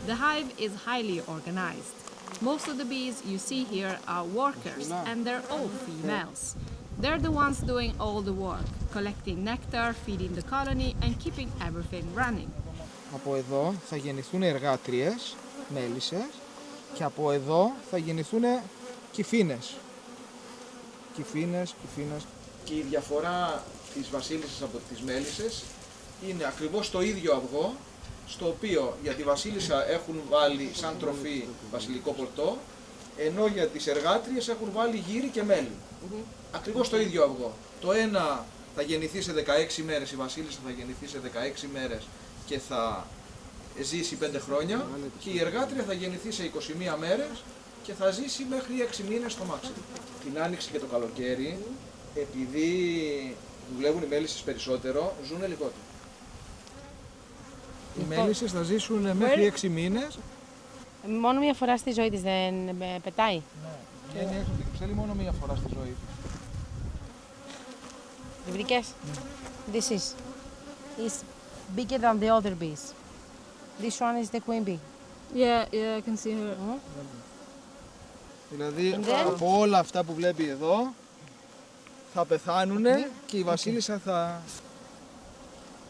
The hive is highly organized. Most of the bees you see here are workers, and they're all females. They're the ones doing all the work, collecting nectar, feeding the colony, and keeping everything running. Από εδώ θα γεννηθούν εργάτριες, μέλισσες, και από εδώ θα γεννηθούν κυφίνες. Κυφίνες. Και η διαφορά της βασίλισσας από τις μέλισσες είναι ακριβώς το ίδιο αυγό, στο οποίο για τη βασίλισσα έχουν βάλει σαν τροφή βασιλικό πορτό, ενώ για τις εργάτριες έχουν βάλει γύρι και μέλι. Ακριβώς το ίδιο αυγό. Το ένα θα γεννηθεί σε 16 μέρες, η βασίλισσα θα γεννηθεί σε 16 μέρες και θα ζήσει 5 χρόνια, και η εργάτρια θα γεννηθεί σε 21 μέρες και θα ζήσει μέχρι 6 μήνες στο μάξιμο. Την άνοιξη και το καλοκαίρι, επειδή δουλεύουν οι μέλισσες περισσότερο, ζουν λιγότερο. Οι μέλισσες θα ζήσουν μέχρι 6 μήνες. Μόνο μία φορά στη ζωή της δεν πετάει. Ναι. Και είναι έξω από την κυψέλη μόνο μία φορά στη ζωή. Βρήκες. This is bigger than the other bees. This one is the queen bee. Yeah, I can see her. Δηλαδή από όλα αυτά που βλέπει εδώ θα πεθάνουν και η βασίλισσα θα